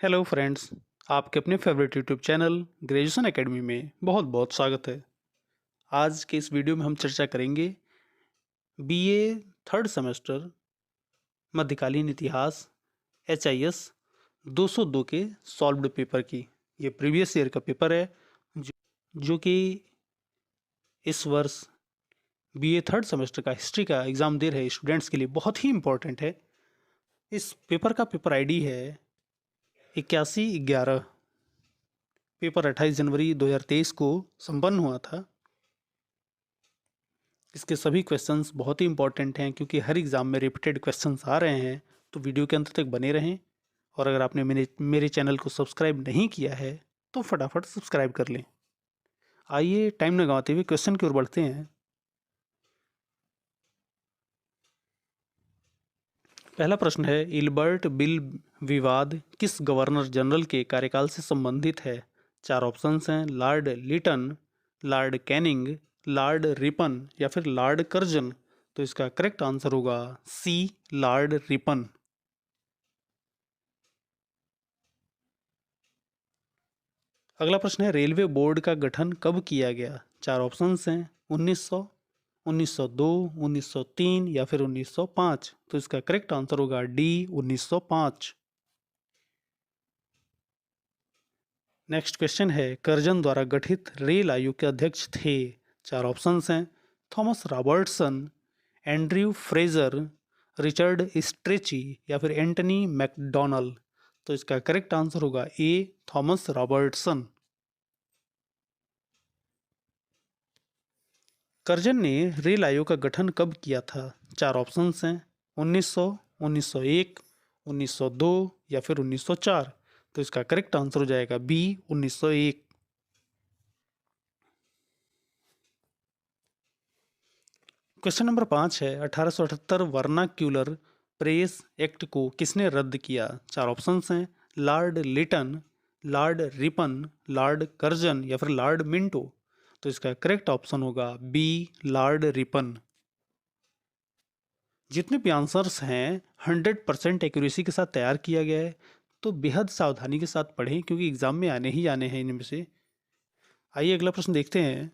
Hello friends, आपके अपने favourite YouTube channel graduation academy में बहुत बहुत स्वागत है। आज के इस वीडियो में हम चर्चा करेंगे बीए थर्ड सेमेस्टर मध्यकालीन इतिहास HIS 202 के सॉल्व्ड पेपर की। ये प्रीवियस ईयर का पेपर है जो कि इस वर्ष बीए थर्ड सेमेस्टर का हिस्ट्री का एग्ज़ाम दे रहे स्टूडेंट्स के लिए बहुत ही इम्पोर्टेंट है। इस पेपर का पेपर आईडी है 8111। पेपर 28 जनवरी 2023 को संपन्न हुआ था। इसके सभी क्वेश्चंस बहुत ही इंपॉर्टेंट हैं क्योंकि हर एग्ज़ाम में रिपीटेड क्वेश्चंस आ रहे हैं, तो वीडियो के अंत तक बने रहें। और अगर आपने मेरे चैनल को सब्सक्राइब नहीं किया है तो फटाफट सब्सक्राइब कर लें। आइए टाइम न गंवाते हुए क्वेश्चन की ओर बढ़ते हैं। पहला प्रश्न है, इल्बर्ट बिल विवाद किस गवर्नर जनरल के कार्यकाल से संबंधित है? चार ऑप्शंस हैं, Lord Lytton, Lord Canning, Lord Ripon या फिर लॉर्ड कर्जन। तो इसका करेक्ट आंसर होगा सी, लॉर्ड रिपन। अगला प्रश्न है, रेलवे बोर्ड का गठन कब किया गया? चार ऑप्शंस हैं, 1900, 1902, 1903 या फिर 1905। तो इसका करेक्ट आंसर होगा डी, 1905। नेक्स्ट क्वेश्चन है, कर्जन द्वारा गठित रेल आयोग के अध्यक्ष थे? चार ऑप्शंस हैं, Thomas Robertson, Andrew Fraser, Richard stretchy या फिर एंटनी मैकडॉनल। तो इसका करेक्ट आंसर होगा ए, थॉमस रॉबर्टसन। कर्जन ने रेल आयोग का गठन कब किया था? चार ऑप्शंस हैं, 1900, 1901, 1902 या फिर 1904। तो इसका करेक्ट आंसर हो जाएगा बी, 1901। क्वेश्चन नंबर 5 है, 1878 वर्नाक्यूलर प्रेस एक्ट को किसने रद्द किया? चार ऑप्शंस हैं, Lord Lytton, Lord Ripon, Lord Curzon या फिर लॉर्ड मिंटो। तो इसका करेक्ट ऑप्शन होगा बी, लॉर्ड रिपन। जितने भी आंसर्स हैं 100% एक्यूरेसी के साथ तैयार किया गया है, तो बेहद सावधानी के साथ पढ़ें क्योंकि एग्जाम में आने ही आने हैं इनमें से। आइए अगला प्रश्न देखते हैं।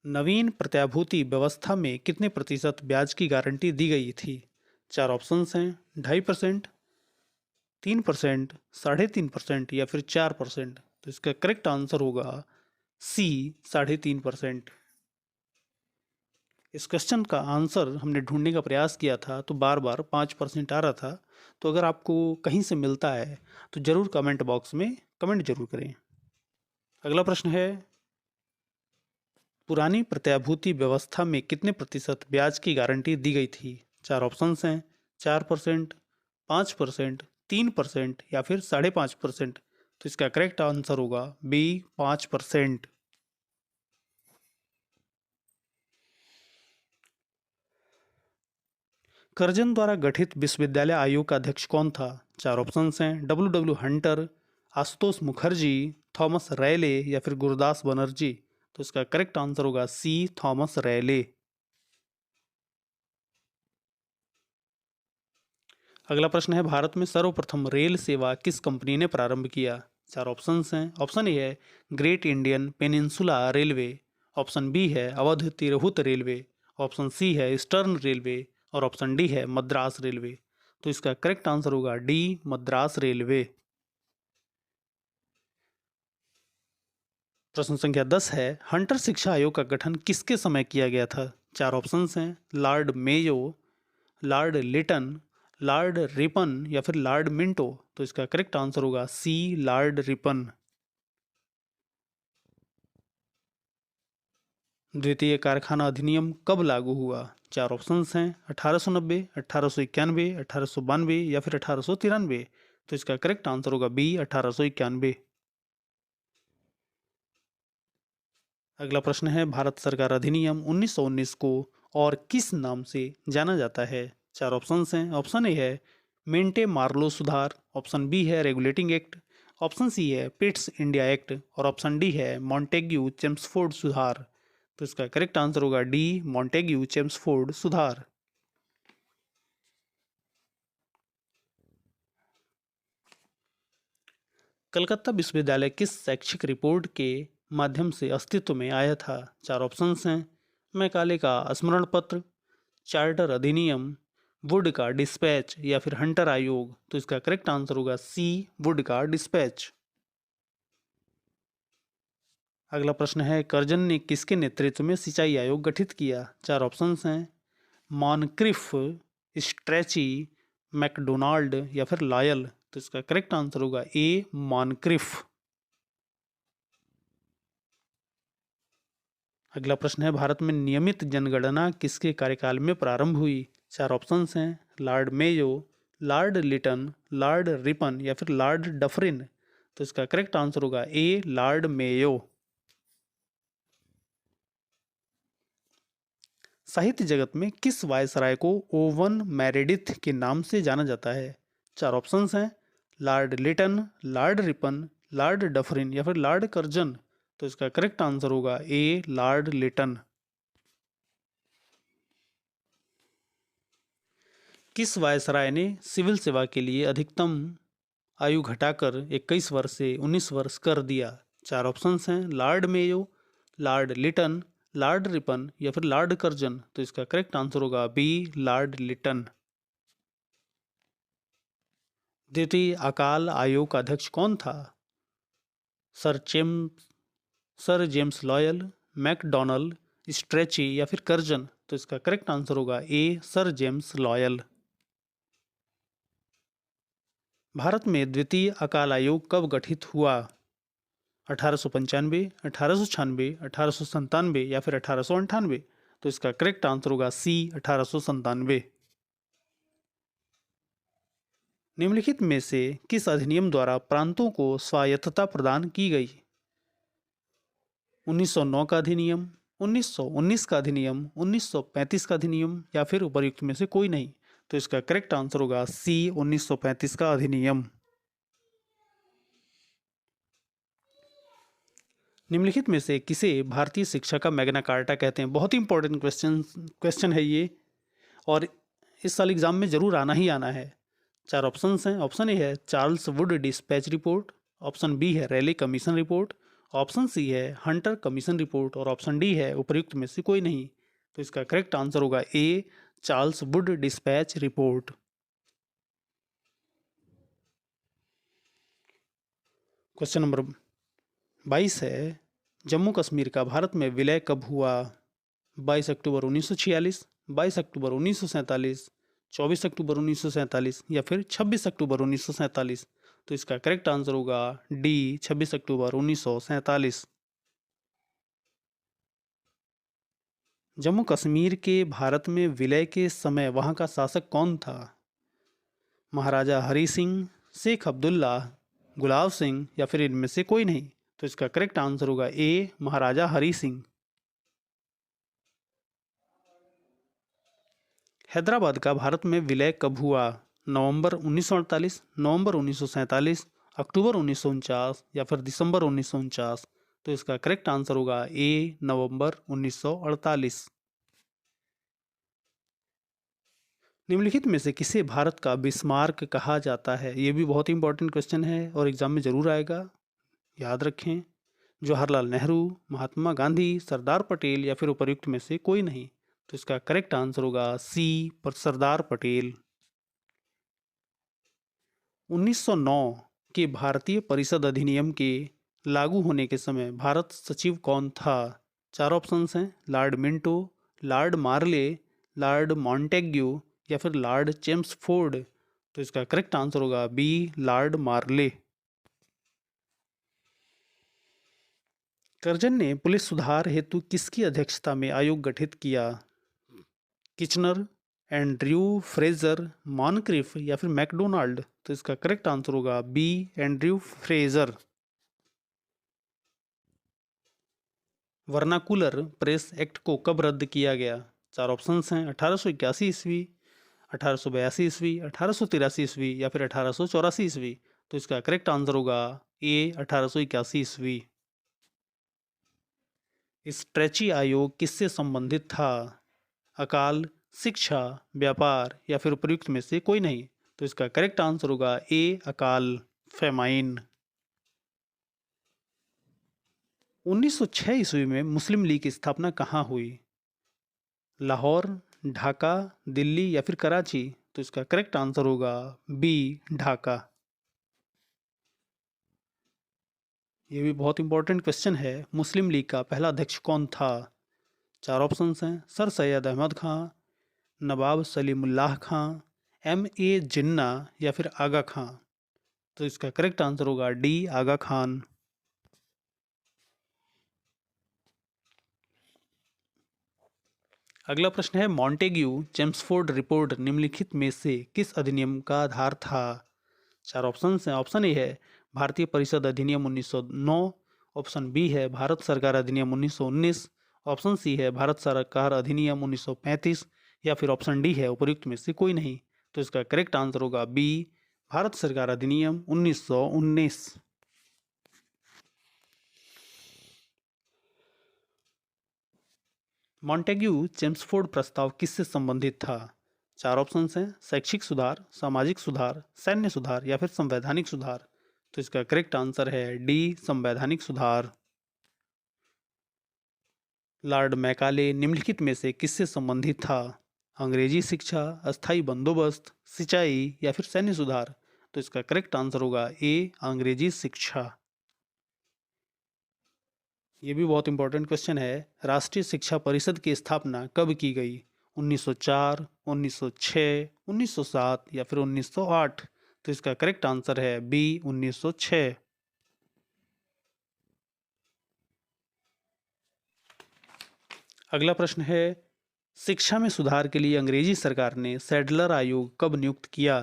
नवीन प्रत्याभूति व्यवस्था में कितने प्रतिशत ब्याज की गारंटी दी गई थी? चार ऑप्शंस हैं, 2.5%, 3%, 3.5% या फिर 4%। तो इसका करेक्ट आंसर होगा सी, 3.5%। इस क्वेश्चन का आंसर हमने ढूंढने का प्रयास किया था तो बार बार 5% आ रहा था। तो अगर आपको कहीं से मिलता है तो ज़रूर कमेंट बॉक्स में कमेंट जरूर करें। अगला प्रश्न है, पुरानी प्रत्याभूति व्यवस्था में कितने प्रतिशत ब्याज की गारंटी दी गई थी? चार ऑप्शंस हैं, 4%, 5%, 3% या फिर 5.5%। तो इसका करेक्ट आंसर होगा बी, 5%। कर्जन द्वारा गठित विश्वविद्यालय आयोग का अध्यक्ष कौन था? चार ऑप्शंस हैं, W Hunter, Ashutosh Mukherjee, Thomas Raleigh या फिर गुरदास बनर्जी। तो इसका करेक्ट आंसर होगा सी, थॉमस रैले। अगला प्रश्न है, भारत में सर्वप्रथम रेल सेवा किस कंपनी ने प्रारंभ किया? चार ऑप्शंस हैं, ऑप्शन ए है great Indian peninsula railway, option B है Avadh Tirhut railway, option C है ईस्टर्न रेलवे और ऑप्शन डी है मद्रास रेलवे। तो इसका करेक्ट आंसर होगा डी, मद्रास रेलवे। प्रश्न संख्या 10 है, हंटर शिक्षा आयोग का गठन किसके समय किया गया था? चार ऑप्शंस हैं, Lord Mayo, Lord Lytton, Lord Ripon या फिर लॉर्ड मिंटो। तो इसका करेक्ट आंसर होगा सी, लॉर्ड रिपन। द्वितीय कारखाना अधिनियम कब लागू हुआ? चार ऑप्शंस हैं, 1890, 1891, 1892 या फिर 1893। तो इसका करेक्ट आंसर होगा बी, 1891। अगला प्रश्न है, भारत सरकार अधिनियम 1919 को और किस नाम से जाना जाता है? चार ऑप्शंस हैं, ऑप्शन ए है मेंटे मार्लो सुधार, ऑप्शन बी है रेगुलेटिंग एक्ट, ऑप्शन सी है पिट्स इंडिया एक्ट और ऑप्शन डी है मॉन्टेग्यू चेम्सफोर्ड सुधार। तो इसका करेक्ट आंसर होगा डी, मॉन्टेग्यू चेम्सफोर्ड सुधार। कलकत्ता विश्वविद्यालय किस शैक्षिक रिपोर्ट के माध्यम से अस्तित्व में आया था? 4 ऑप्शंस हैं। मैकाले का स्मरण पत्र, चार्टर अधिनियम, वुड का डिस्पैच या फिर हंटर आयोग। तो इसका करेक्ट आंसर होगा सी, वुड का डिस्पैच। अगला प्रश्न है, कर्जन ने किसके नेतृत्व में सिंचाई आयोग गठित किया? 4 ऑप्शंस हैं। मॉनक्रिफ, स्ट्रेची, मैकडोनाल्ड या फिर लॉयल। तो इसका करेक्ट आंसर होगा ए, मॉनक्रिफ। अगला प्रश्न है, भारत में नियमित जनगणना किसके कार्यकाल में प्रारंभ हुई? 4 ऑप्शंस हैं। Lord Mayo, Lord Lytton, Lord Ripon या फिर लॉर्ड डफरिन। तो इसका करेक्ट आंसर होगा ए, लॉर्ड मेयो। साहित्य जगत में किस वायसराय को ओवन मेरेडिथ के नाम से जाना जाता है? 4 ऑप्शंस हैं। Lord Lytton, Lord Ripon, Lord Dufferin या फिर लॉर्ड कर्जन। तो इसका करेक्ट आंसर होगा ए, लॉर्ड लिटन। किस वायसराय ने सिविल सेवा के लिए अधिकतम आयु घटाकर 21 वर्ष से 19 वर्ष कर दिया? 4 ऑप्शंस हैं। Lord Mayo, Lord Lytton, Lord Ripon या फिर लॉर्ड कर्जन। तो इसका करेक्ट आंसर होगा बी, लॉर्ड लिटन। द्वितीय अकाल आयोग का अध्यक्ष कौन था? Sir James Lyall, MacDonald, Strachey या फिर कर्जन। तो इसका करेक्ट आंसर होगा A, sir James Lyall. Bharat में द्वितीय अकाल आयोग कब गठित हुआ? 1895, 1896, 1897 या फिर 1898। तो इसका करेक्ट आंसर होगा सी, 1897। निम्नलिखित में से किस अधिनियम द्वारा प्रांतों को स्वायत्तता प्रदान की गई? 1909 का अधिनियम, 1919 का अधिनियम, 1935 का अधिनियम या फिर उपर्युक्त में से कोई नहीं। तो इसका करेक्ट आंसर होगा सी, 1935 का अधिनियम। निम्नलिखित में से किसे भारतीय शिक्षा का मैग्ना कार्टा कहते हैं? बहुत ही इंपॉर्टेंट क्वेश्चन है ये, और इस साल एग्जाम में जरूर आना ही आना है। 4 ऑप्शंस हैं। ऑप्शन ए है Charles Wood dispatch report, option B है Raleigh commission report, option C है हंटर कमीशन रिपोर्ट और ऑप्शन डी है उपर्युक्त में से कोई नहीं। तो इसका करेक्ट आंसर होगा A, Charles Wood dispatch report. Question number 22 है, जम्मू कश्मीर का भारत में विलय कब हुआ? 22 अक्टूबर 1946, 22 अक्टूबर 1947, 24 अक्टूबर 1947 या फिर 26 अक्टूबर 1947। तो इसका करेक्ट आंसर होगा डी, 26 अक्टूबर 1947। जम्मू कश्मीर के भारत में विलय के समय वहां का शासक कौन था? महाराजा हरी सिंह, शेख अब्दुल्ला, गुलाब सिंह या फिर इनमें से कोई नहीं। तो इसका करेक्ट आंसर होगा ए, महाराजा हरी सिंह। हैदराबाद का भारत में विलय कब हुआ? नवंबर 1948, नवंबर 1947, अक्टूबर 1949 या फिर दिसंबर 1949। तो इसका करेक्ट आंसर होगा ए, नवंबर 1948। निम्नलिखित में से किसे भारत का बिस्मार्क कहा जाता है? ये भी बहुत ही इंपॉर्टेंट क्वेश्चन है और एग्जाम में जरूर आएगा, याद रखें। जवाहरलाल नेहरू, महात्मा गांधी, सरदार पटेल या फिर उपर्युक्त में से कोई नहीं। तो इसका करेक्ट आंसर होगा सी, पर सरदार पटेल। 1909 के भारतीय परिषद अधिनियम के लागू होने के समय भारत सचिव कौन था? 4 ऑप्शंस हैं। लॉर्ड मिंटो, लॉर्ड मार्ले, लॉर्ड मॉन्टेग्यू या फिर लॉर्ड चेम्सफोर्ड। तो इसका करेक्ट आंसर होगा बी, लॉर्ड मार्ले। कर्जन ने पुलिस सुधार हेतु किसकी अध्यक्षता में आयोग गठित किया? किचनर, एंड्रयू फ्रेजर, मॉनक्रिफ या फिर मैकडोनाल्ड। तो इसका करेक्ट आंसर होगा B, Andrew Fraser. Vernacular press act को कब रद्द किया गया? 4 ऑप्शंस हैं। 1881 ईस्वी, 1882 ईस्वी, 1883 ईस्वी या फिर 1884 ईस्वी। तो इसका करेक्ट आंसर होगा ए, 1881 ईस्वी। स्ट्रेची आयोग किससे संबंधित था? अकाल, शिक्षा, व्यापार या फिर उपयुक्त में से कोई नहीं। तो इसका करेक्ट आंसर होगा ए, अकाल, फेमाइन। 1906 ईस्वी में मुस्लिम लीग की स्थापना कहाँ हुई? लाहौर, ढाका, दिल्ली या फिर कराची? तो इसका करेक्ट आंसर होगा बी, ढाका। ये भी बहुत इंपॉर्टेंट क्वेश्चन है। मुस्लिम लीग का पहला अध्यक्ष कौन था? चार ऑप्शंस हैं, सर सैयद अहमद खां, नवाब सलीमुल्लाह खां, M.A. जिन्ना या फिर आगा खां? तो इसका करेक्ट आंसर होगा डी, आगा खान। अगला प्रश्न है, मॉन्टेग्यू चेम्सफोर्ड रिपोर्ट निम्नलिखित में से किस अधिनियम का आधार था? चार ऑप्शन हैं। ऑप्शन ए है भारतीय परिषद अधिनियम 1909, ऑप्शन बी है भारत सरकार अधिनियम 1919, ऑप्शन सी है भारत सरकार अधिनियम 1935 या फिर ऑप्शन डी है उपयुक्त में से कोई नहीं। तो इसका करेक्ट आंसर होगा बी, भारत सरकार अधिनियम 1919। मॉन्टेग्यू चेम्सफोर्ड प्रस्ताव किससे संबंधित था? चार ऑप्शंस हैं, शैक्षिक सुधार, सामाजिक सुधार, सैन्य सुधार या फिर संवैधानिक सुधार? तो इसका करेक्ट आंसर है डी, संवैधानिक सुधार। लॉर्ड मैकाले निम्नलिखित में से किससे संबंधित था? अंग्रेजी शिक्षा, अस्थाई बंदोबस्त, सिंचाई या फिर सैन्य सुधार? तो इसका करेक्ट आंसर होगा ए, अंग्रेजी शिक्षा। ये भी बहुत इंपॉर्टेंट क्वेश्चन है। राष्ट्रीय शिक्षा परिषद की स्थापना कब की गई? 1904, 1906, 1907 या फिर 1908? तो इसका करेक्ट आंसर है बी, 1906। अगला प्रश्न है, शिक्षा में सुधार के लिए अंग्रेजी सरकार ने सैडलर आयोग कब नियुक्त किया?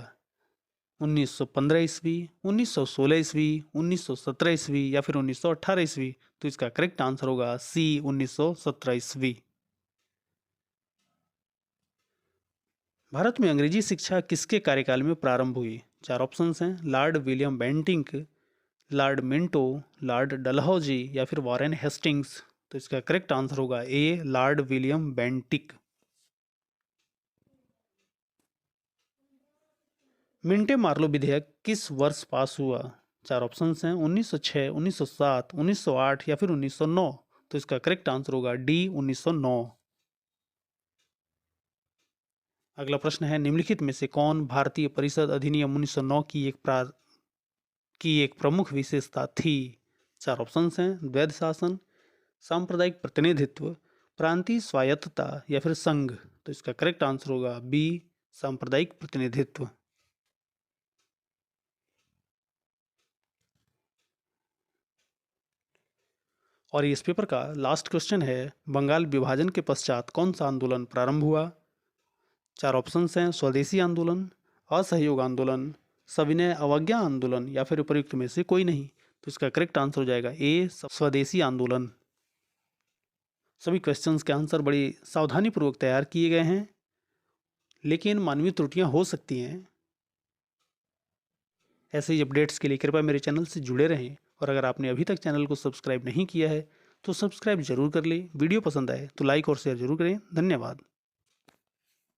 1915 ईस्वी, 1916 ईस्वी, 1917 ईस्वी या फिर 1918 ईस्वी? तो इसका करेक्ट आंसर होगा सी, 1917 ईस्वी। भारत में अंग्रेजी शिक्षा किसके कार्यकाल में प्रारंभ हुई? चार ऑप्शंस हैं, Lord William Bentinck, Lord Minto, Lord Dalhousie या फिर वॉरेन हेस्टिंग्स? तो इसका करेक्ट आंसर होगा ए, लॉर्ड विलियम बेंटिक। मिंटे मार्लो विधेयक किस वर्ष पास हुआ? चार ऑप्शंस हैं, 1906, 1907, 1908 या फिर 1909? तो इसका करेक्ट आंसर होगा डी, 1909। अगला प्रश्न है, निम्नलिखित में से कौन भारतीय परिषद अधिनियम 1909 की एक प्रमुख विशेषता थी? चार ऑप्शंस हैं, द्वैध शासन, सांप्रदायिक प्रतिनिधित्व, प्रांतीय स्वायत्तता या फिर संघ? तो इसका करेक्ट आंसर होगा बी, सांप्रदायिक प्रतिनिधित्व। और इस पेपर का लास्ट क्वेश्चन है, बंगाल विभाजन के पश्चात कौन सा आंदोलन प्रारंभ हुआ? चार ऑप्शंस हैं, स्वदेशी आंदोलन, असहयोग आंदोलन, सविनय अवज्ञा आंदोलन या फिर उपयुक्त में से कोई नहीं। तो इसका करेक्ट आंसर हो जाएगा ए, स्वदेशी आंदोलन। सभी क्वेश्चंस के आंसर बड़ी सावधानीपूर्वक तैयार किए गए हैं, लेकिन मानवीय त्रुटियां हो सकती हैं। ऐसे ही अपडेट्स के लिए कृपया मेरे चैनल से जुड़े रहें, और अगर आपने अभी तक चैनल को सब्सक्राइब नहीं किया है तो सब्सक्राइब जरूर कर लें। वीडियो पसंद आए तो लाइक और शेयर जरूर करें। धन्यवाद।